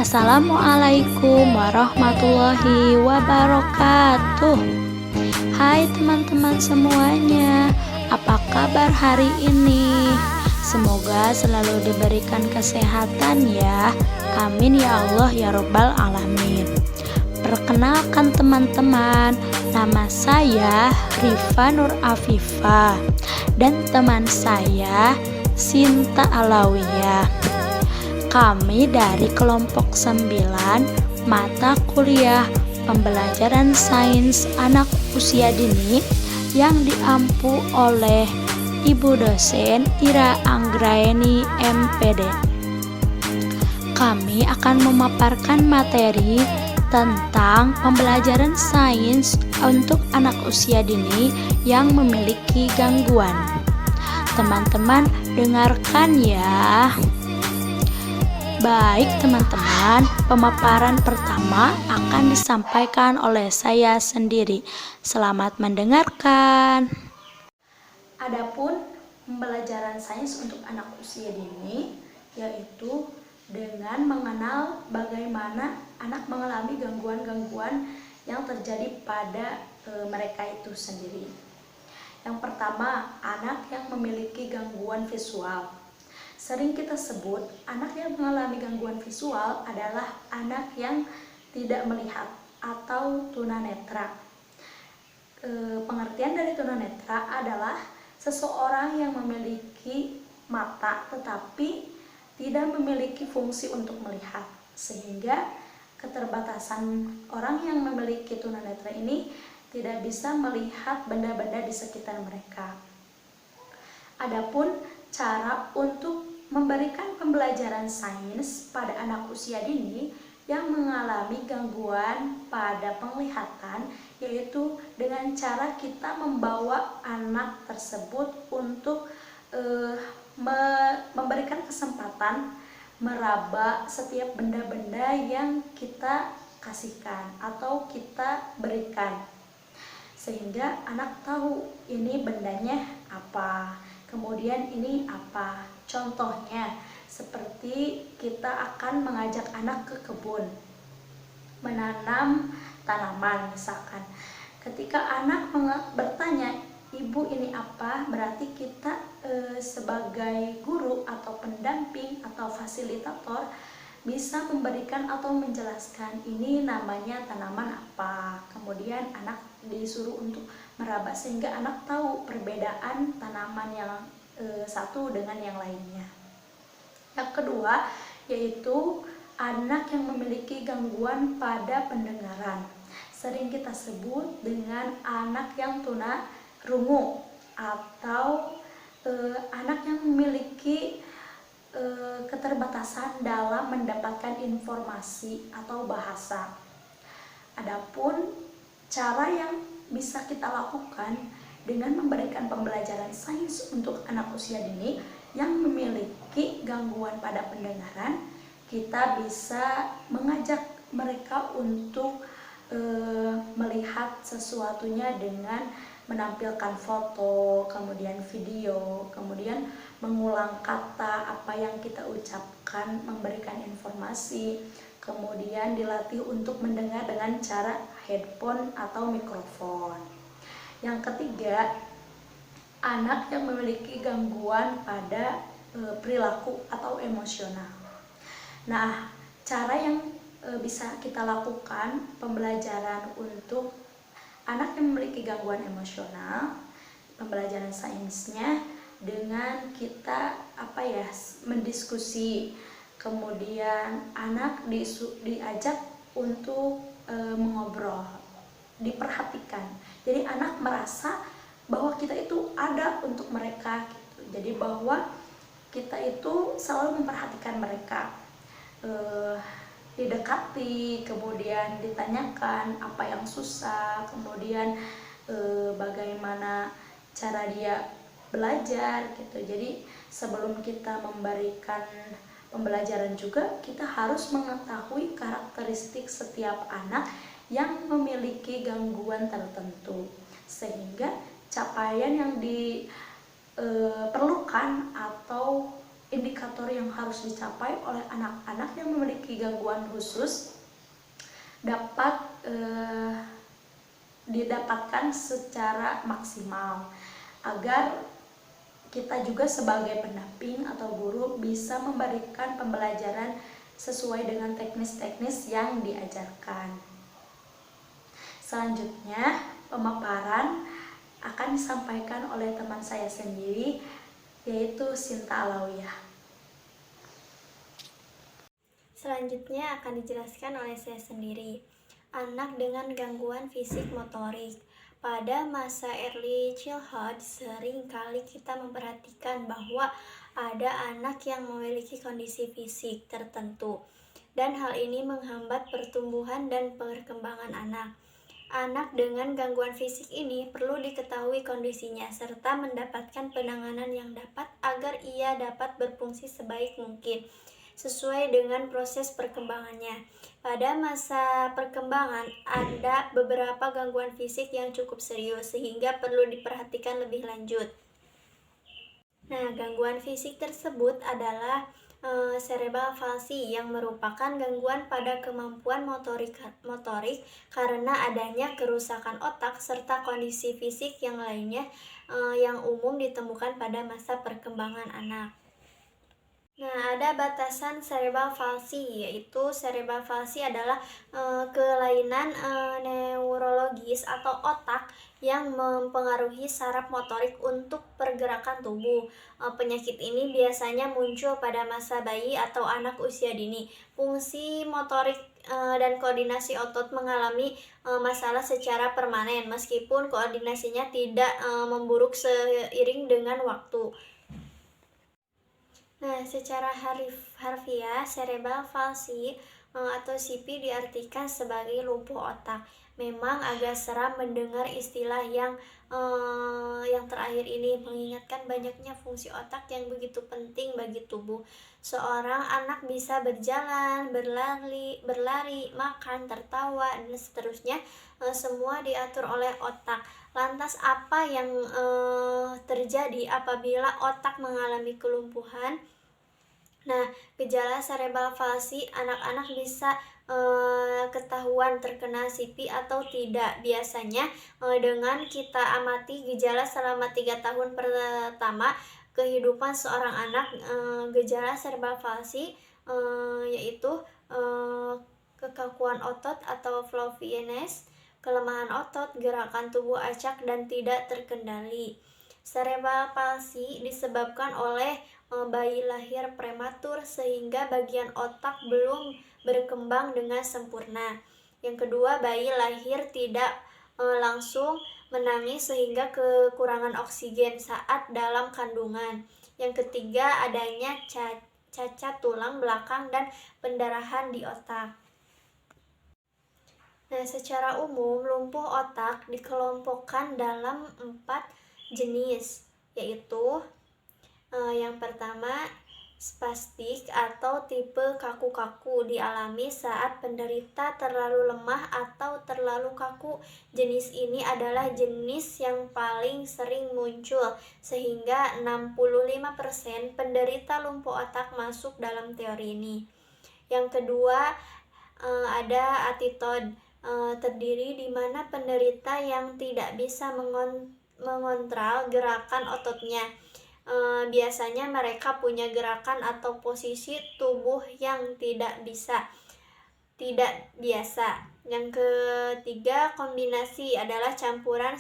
Assalamualaikum warahmatullahi wabarakatuh. Hai teman-teman semuanya, apa kabar hari ini? Semoga selalu diberikan kesehatan ya. Amin ya Allah ya Rabbal Alamin. Perkenalkan teman-teman, nama saya Rifa Nur Afifah dan teman saya Sinta Alawiyah. Kami dari kelompok 9 mata kuliah pembelajaran sains anak usia dini yang diampu oleh Ibu dosen Ira Anggraeni MPD. Kami akan memaparkan materi tentang pembelajaran sains untuk anak usia dini yang memiliki gangguan. Teman-teman dengarkan ya. Baik teman-teman, pemaparan pertama akan disampaikan oleh saya sendiri. Selamat mendengarkan. Adapun pembelajaran sains untuk anak usia dini yaitu dengan mengenal bagaimana anak mengalami gangguan-gangguan yang terjadi pada mereka itu sendiri. Yang pertama, anak yang memiliki gangguan visual. Sering kita sebut anak yang mengalami gangguan visual adalah anak yang tidak melihat atau tunanetra. Pengertian dari tunanetra adalah seseorang yang memiliki mata tetapi tidak memiliki fungsi untuk melihat, sehingga keterbatasan orang yang memiliki tunanetra ini tidak bisa melihat benda-benda di sekitar mereka. Adapun cara untuk memberikan pembelajaran sains pada anak usia dini yang mengalami gangguan pada penglihatan, yaitu dengan cara kita membawa anak tersebut untuk memberikan kesempatan meraba setiap benda-benda yang kita kasihkan atau kita berikan, sehingga anak tahu ini bendanya apa, kemudian ini apa. Contohnya seperti kita akan mengajak anak ke kebun menanam tanaman misalkan. Ketika anak bertanya, "Ibu ini apa?" berarti kita sebagai guru atau pendamping atau fasilitator bisa memberikan atau menjelaskan ini namanya tanaman apa. Kemudian anak disuruh untuk meraba sehingga anak tahu perbedaan tanaman yang satu dengan yang lainnya. Yang kedua yaitu anak yang memiliki gangguan pada pendengaran. Sering kita sebut dengan anak yang tuna rungu atau anak yang memiliki keterbatasan dalam mendapatkan informasi atau bahasa. Adapun cara yang bisa kita lakukan dengan memberikan pembelajaran sains untuk anak usia dini yang memiliki gangguan pada pendengaran, kita bisa mengajak mereka untuk melihat sesuatunya dengan menampilkan foto, kemudian video, kemudian mengulang kata apa yang kita ucapkan, memberikan informasi, kemudian dilatih untuk mendengar dengan cara headphone atau mikrofon. Yang ketiga, anak yang memiliki gangguan pada perilaku atau emosional. Nah, cara yang bisa kita lakukan pembelajaran untuk anak yang memiliki gangguan emosional, pembelajaran sainsnya dengan kita mendiskusi, kemudian anak diajak untuk mengobrol, diperhatikan. Jadi anak merasa bahwa kita itu ada untuk mereka gitu. Jadi bahwa kita itu selalu memperhatikan mereka, didekati, kemudian ditanyakan apa yang susah, kemudian bagaimana cara dia belajar gitu. Jadi sebelum kita memberikan pembelajaran juga kita harus mengetahui karakteristik setiap anak yang memiliki gangguan tertentu, sehingga capaian yang diperlukan atau indikator yang harus dicapai oleh anak-anak yang memiliki gangguan khusus dapat didapatkan secara maksimal, agar kita juga sebagai pendamping atau guru bisa memberikan pembelajaran sesuai dengan teknis-teknis yang diajarkan. Selanjutnya, pemaparan akan disampaikan oleh teman saya sendiri, yaitu Sinta Alawiyah. Selanjutnya akan dijelaskan oleh saya sendiri. Anak dengan gangguan fisik motorik. Pada masa early childhood, sering kali kita memperhatikan bahwa ada anak yang memiliki kondisi fisik tertentu, dan hal ini menghambat pertumbuhan dan perkembangan anak. Anak dengan gangguan fisik ini perlu diketahui kondisinya serta mendapatkan penanganan yang dapat agar ia dapat berfungsi sebaik mungkin sesuai dengan proses perkembangannya. Pada masa perkembangan ada beberapa gangguan fisik yang cukup serius sehingga perlu diperhatikan lebih lanjut. Nah, gangguan fisik tersebut adalah cerebral palsy yang merupakan gangguan pada kemampuan motorik karena adanya kerusakan otak serta kondisi fisik yang lainnya yang umum ditemukan pada masa perkembangan anak. Nah, ada batasan cerebral palsy, yaitu cerebral palsy adalah kelainan neurologis atau otak yang mempengaruhi saraf motorik untuk pergerakan tubuh. Penyakit ini biasanya muncul pada masa bayi atau anak usia dini. Fungsi motorik dan koordinasi otot mengalami masalah secara permanen, meskipun koordinasinya tidak memburuk seiring dengan waktu. Nah, secara harfiah, cerebral palsy atau CP diartikan sebagai lumpuh otak. Memang agak seram mendengar istilah yang terakhir ini, mengingatkan banyaknya fungsi otak yang begitu penting bagi tubuh. Seorang anak bisa berjalan, berlari, makan, tertawa, dan seterusnya, semua diatur oleh otak. Lantas apa yang terjadi apabila otak mengalami kelumpuhan? Nah, gejala cerebral palsy anak-anak bisa ketahuan terkena CP atau tidak. Biasanya dengan kita amati gejala selama 3 tahun pertama kehidupan seorang anak, gejala cerebral palsy yaitu kekakuan otot atau flabbiness, kelemahan otot, gerakan tubuh acak dan tidak terkendali. Cerebral palsy disebabkan oleh bayi lahir prematur sehingga bagian otak belum berkembang dengan sempurna. Yang kedua, bayi lahir tidak langsung menangis sehingga kekurangan oksigen saat dalam kandungan. Yang ketiga, adanya cacat tulang belakang dan pendarahan di otak. Nah, secara umum lumpuh otak dikelompokkan dalam 4 jenis, yaitu yang pertama, spastik atau tipe kaku-kaku dialami saat penderita terlalu lemah atau terlalu kaku. Jenis ini adalah jenis yang paling sering muncul, sehingga 65% penderita lumpuh otak masuk dalam teori ini. Yang kedua, ada atitod, terdiri di mana penderita yang tidak bisa mengontrol gerakan ototnya. Biasanya mereka punya gerakan atau posisi tubuh yang tidak biasa. Yang ketiga, kombinasi adalah campuran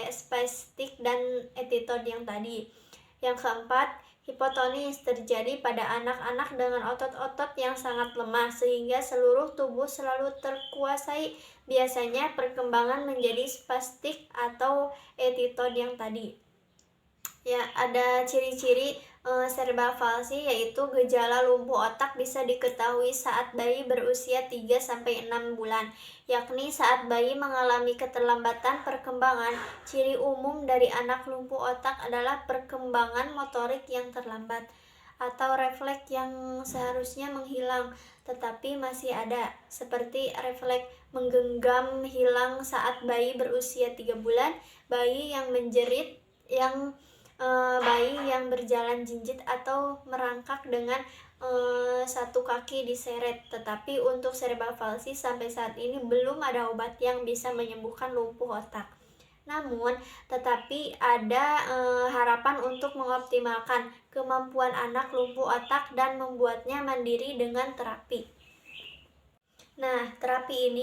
spastik dan etitod yang tadi. Yang keempat, hipotonis terjadi pada anak-anak dengan otot-otot yang sangat lemah sehingga seluruh tubuh selalu terkuasai. Biasanya perkembangan menjadi spastik atau etitod yang tadi. Ya, ada ciri-ciri cerebral palsy, yaitu gejala lumpuh otak bisa diketahui saat bayi berusia 3-6 bulan, yakni saat bayi mengalami keterlambatan perkembangan. Ciri umum dari anak lumpuh otak adalah perkembangan motorik yang terlambat atau refleks yang seharusnya menghilang tetapi masih ada, seperti refleks menggenggam hilang saat bayi berusia 3 bulan, bayi yang menjerit yang bayi yang berjalan jinjit atau merangkak dengan satu kaki diseret. Tetapi untuk cerebral palsy sampai saat ini belum ada obat yang bisa menyembuhkan lumpuh otak. Namun, tetapi ada harapan untuk mengoptimalkan kemampuan anak lumpuh otak dan membuatnya mandiri dengan terapi. Nah, terapi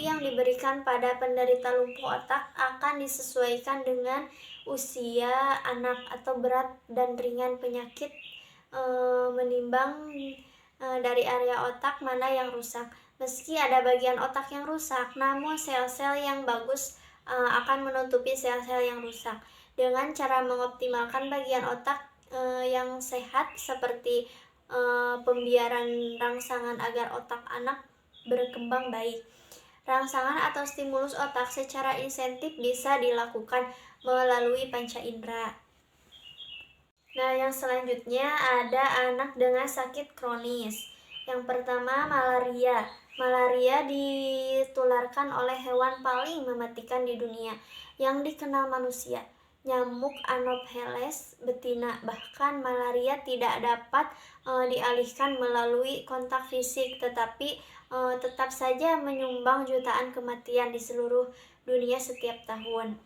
yang diberikan pada penderita lumpuh otak akan disesuaikan dengan usia anak atau berat dan ringan penyakit, menimbang dari area otak mana yang rusak. Meski ada bagian otak yang rusak, namun sel-sel yang bagus akan menutupi sel-sel yang rusak. Dengan cara mengoptimalkan bagian otak yang sehat seperti pembiaran rangsangan agar otak anak berkembang baik. Rangsangan atau stimulus otak secara insentif bisa dilakukan melalui panca indera. Nah, yang selanjutnya ada anak dengan sakit kronis. Yang pertama, malaria. Malaria ditularkan oleh hewan paling mematikan di dunia yang dikenal manusia, nyamuk Anopheles betina. Bahkan malaria tidak dapat dialihkan melalui kontak fisik, tetapi tetap saja menyumbang jutaan kematian di seluruh dunia setiap tahun.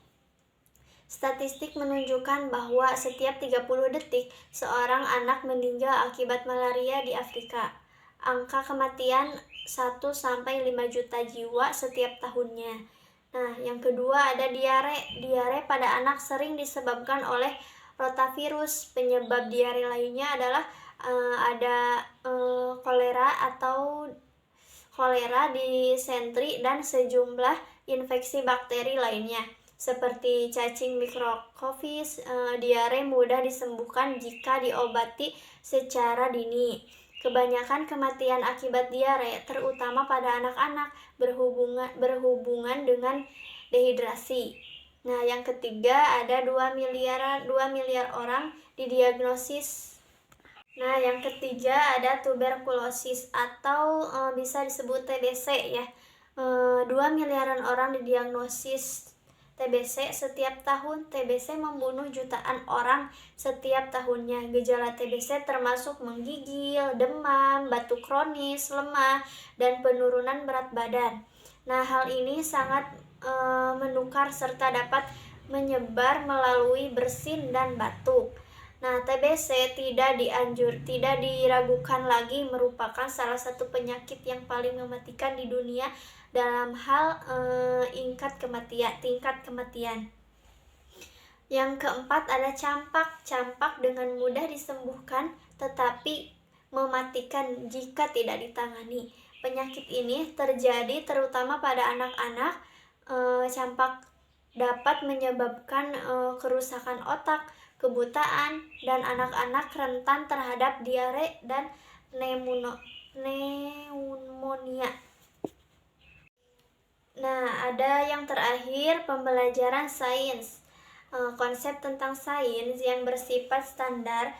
Statistik menunjukkan bahwa setiap 30 detik seorang anak meninggal akibat malaria di Afrika. Angka kematian 1-5 juta jiwa setiap tahunnya. Nah, yang kedua ada diare. Diare pada anak sering disebabkan oleh rotavirus. Penyebab diare lainnya adalah ada kolera, disentri, dan sejumlah infeksi bakteri lainnya. Seperti cacing Micrococcus, diare mudah disembuhkan jika diobati secara dini. Kebanyakan kematian akibat diare, terutama pada anak-anak, berhubungan dengan dehidrasi. Nah, yang ketiga ada 2 miliar orang didiagnosis. Nah, yang ketiga ada tuberkulosis atau bisa disebut TBC ya. 2 miliaran orang didiagnosis TBC setiap tahun. TBC membunuh jutaan orang setiap tahunnya. Gejala TBC termasuk menggigil, demam, batuk kronis, lemah, dan penurunan berat badan. Nah, hal ini sangat menukar serta dapat menyebar melalui bersin dan batuk. Nah, TBC tidak diragukan lagi merupakan salah satu penyakit yang paling mematikan di dunia dalam hal tingkat kematian. Yang keempat ada campak. Campak dengan mudah disembuhkan tetapi mematikan jika tidak ditangani. Penyakit ini terjadi terutama pada anak-anak. Campak dapat menyebabkan kerusakan otak, kebutaan, dan anak-anak rentan terhadap diare dan pneumonia. Nah, ada yang terakhir, pembelajaran sains. Konsep tentang sains yang bersifat standar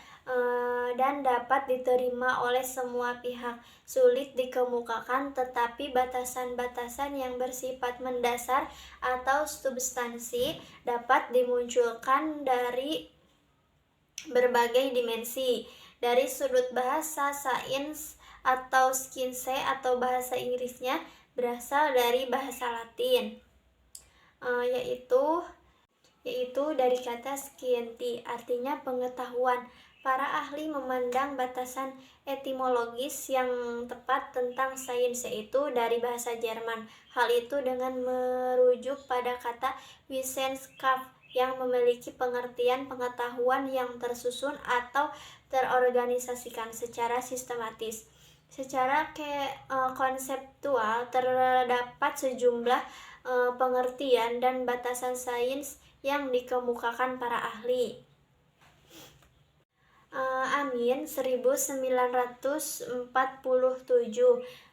dan dapat diterima oleh semua pihak. Sulit dikemukakan, tetapi batasan-batasan yang bersifat mendasar atau substansi dapat dimunculkan dari berbagai dimensi. Dari sudut bahasa, sains atau science atau bahasa Inggrisnya berasal dari bahasa Latin, yaitu dari kata scienti, artinya pengetahuan. Para ahli memandang batasan etimologis yang tepat tentang sains, yaitu dari bahasa Jerman. Hal itu dengan merujuk pada kata Wissenschaft yang memiliki pengertian pengetahuan yang tersusun atau terorganisasikan secara sistematis. Secara konseptual terdapat sejumlah pengertian dan batasan sains yang dikemukakan para ahli. Amin 1947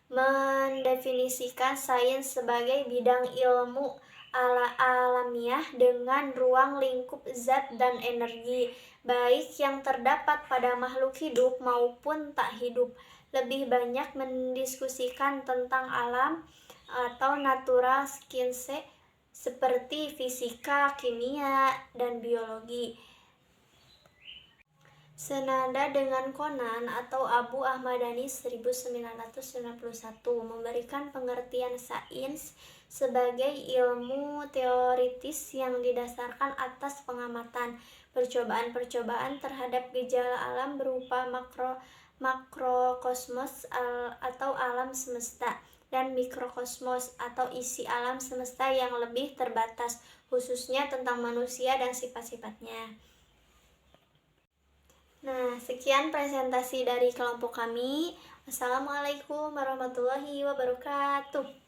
mendefinisikan sains sebagai bidang ilmu alamiah dengan ruang lingkup zat dan energi, baik yang terdapat pada makhluk hidup maupun tak hidup. Lebih banyak mendiskusikan tentang alam atau natural science seperti fisika, kimia, dan biologi. Senada dengan Conan atau Abu Ahmadani 1991 memberikan pengertian sains sebagai ilmu teoritis yang didasarkan atas pengamatan, percobaan-percobaan terhadap gejala alam berupa makrokosmos atau alam semesta dan mikrokosmos atau isi alam semesta yang lebih terbatas, khususnya tentang manusia dan sifat-sifatnya. Nah, sekian presentasi dari kelompok kami. Wassalamualaikum warahmatullahi wabarakatuh.